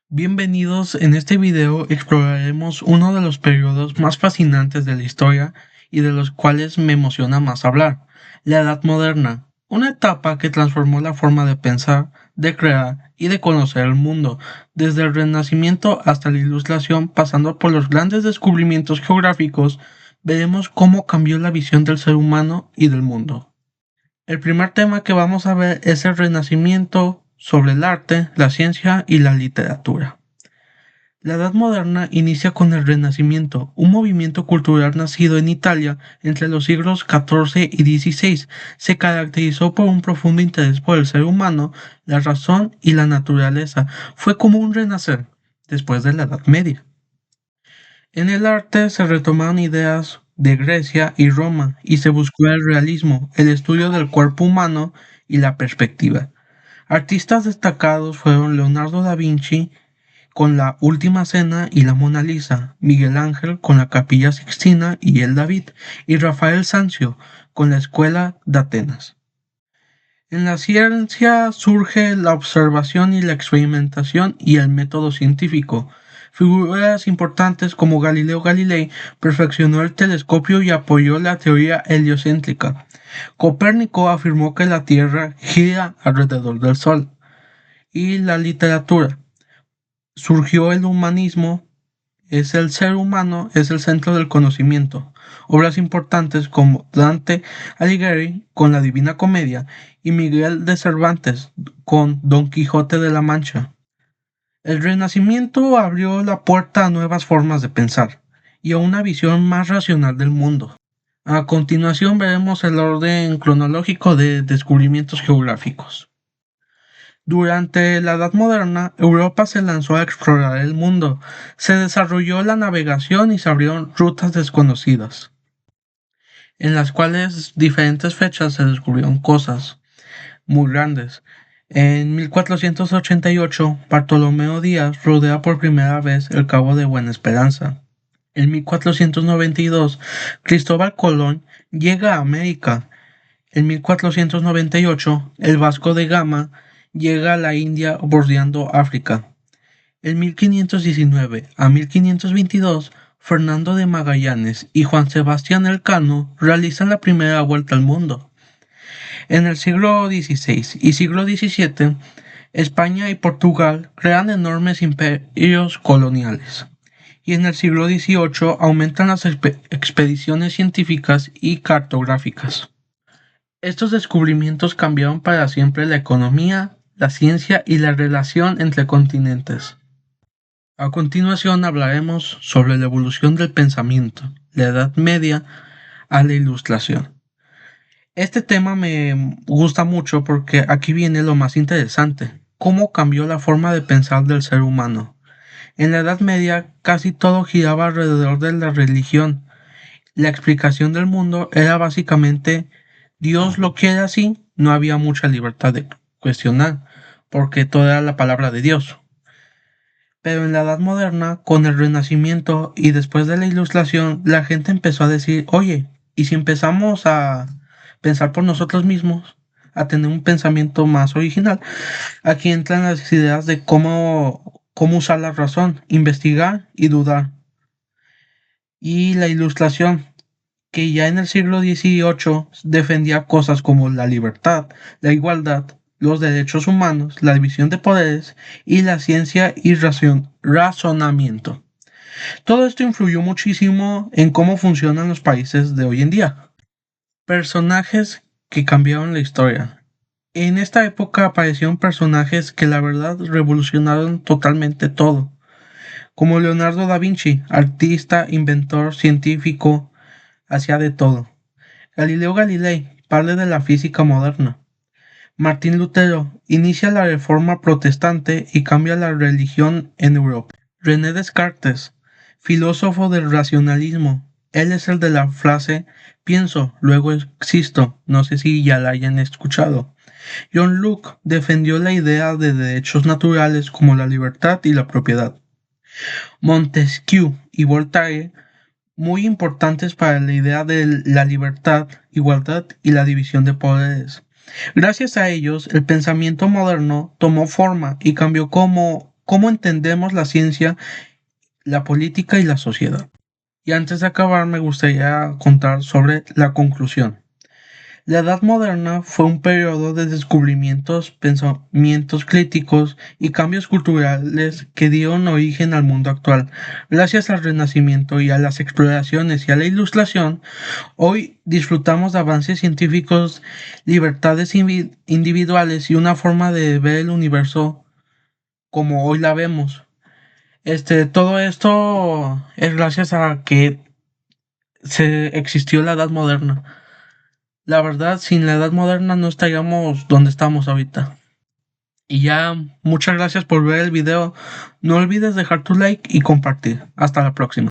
Bienvenidos, en este video exploraremos uno de los periodos más fascinantes de la historia y de los cuales me emociona más hablar, la Edad Moderna, una etapa que transformó la forma de pensar, de crear y de conocer el mundo, desde el Renacimiento hasta la Ilustración, pasando por los grandes descubrimientos geográficos. Veremos cómo cambió la visión del ser humano y del mundo. El primer tema que vamos a ver es el Renacimiento sobre el arte, la ciencia y la literatura. La Edad Moderna inicia con el Renacimiento, un movimiento cultural nacido en Italia entre los siglos XIV y XVI. Se caracterizó por un profundo interés por el ser humano, la razón y la naturaleza. Fue como un renacer después de la Edad Media. En el arte se retomaron ideas de Grecia y Roma y se buscó el realismo, el estudio del cuerpo humano y la perspectiva. Artistas destacados fueron Leonardo da Vinci con la Última Cena y la Mona Lisa, Miguel Ángel con la Capilla Sixtina y el David, y Rafael Sanzio con la Escuela de Atenas. En la ciencia surge la observación y la experimentación y el método científico. Figuras importantes como Galileo Galilei perfeccionó el telescopio y apoyó la teoría heliocéntrica. Copérnico afirmó que la Tierra gira alrededor del Sol. Y la literatura. Surgió el humanismo, es el ser humano, es el centro del conocimiento. Obras importantes como Dante Alighieri con la Divina Comedia y Miguel de Cervantes con Don Quijote de la Mancha. El Renacimiento abrió la puerta a nuevas formas de pensar y a una visión más racional del mundo. A continuación veremos el orden cronológico de descubrimientos geográficos. Durante la Edad Moderna, Europa se lanzó a explorar el mundo, se desarrolló la navegación y se abrieron rutas desconocidas, en las cuales diferentes fechas se descubrieron cosas muy grandes. En 1488, Bartolomeo Díaz rodea por primera vez el Cabo de Buena Esperanza. En 1492, Cristóbal Colón llega a América. En 1498, el Vasco de Gama llega a la India bordeando África. En 1519 a 1522, Fernando de Magallanes y Juan Sebastián Elcano realizan la primera vuelta al mundo. En el siglo XVI y siglo XVII, España y Portugal crean enormes imperios coloniales. Y en el siglo XVIII aumentan las expediciones científicas y cartográficas. Estos descubrimientos cambiaron para siempre la economía, la ciencia y la relación entre continentes. A continuación hablaremos sobre la evolución del pensamiento, la Edad Media a la Ilustración. Este tema me gusta mucho porque aquí viene lo más interesante, cómo cambió la forma de pensar del ser humano. En la Edad Media casi todo giraba alrededor de la religión. La explicación del mundo era básicamente Dios lo quiere así, no había mucha libertad de cuestionar, porque toda era la palabra de Dios. Pero en la Edad Moderna, con el Renacimiento y después de la Ilustración, la gente empezó a decir, oye, ¿y si empezamos a pensar por nosotros mismos, a tener un pensamiento más original? Aquí entran las ideas de cómo usar la razón, investigar y dudar. Y la Ilustración, que ya en el siglo XVIII defendía cosas como la libertad, la igualdad, los derechos humanos, la división de poderes y la ciencia y razonamiento. Todo esto influyó muchísimo en cómo funcionan los países de hoy en día. Personajes que cambiaron la historia. En esta época aparecieron personajes que la verdad revolucionaron totalmente todo, como Leonardo da Vinci, artista, inventor, científico, hacía de todo. Galileo Galilei, padre de la física moderna. Martín Lutero inicia la reforma protestante y cambia la religión en Europa. René Descartes, filósofo del racionalismo. Él es el de la frase pienso, luego existo. No sé si ya la hayan escuchado. John Locke defendió la idea de derechos naturales como la libertad y la propiedad. Montesquieu y Voltaire, muy importantes para la idea de la libertad, igualdad y la división de poderes. Gracias a ellos, el pensamiento moderno tomó forma y cambió cómo cómo entendemos la ciencia, la política y la sociedad. Y antes de acabar, me gustaría contar sobre la conclusión. La Edad Moderna fue un periodo de descubrimientos, pensamientos críticos y cambios culturales que dieron origen al mundo actual. Gracias al Renacimiento y a las exploraciones y a la Ilustración, hoy disfrutamos de avances científicos, libertades individuales y una forma de ver el universo como hoy la vemos. Todo esto es gracias a que se existió la Edad Moderna. La verdad, sin la Edad Moderna no estaríamos donde estamos ahorita. Y ya, muchas gracias por ver el video. No olvides dejar tu like y compartir. Hasta la próxima.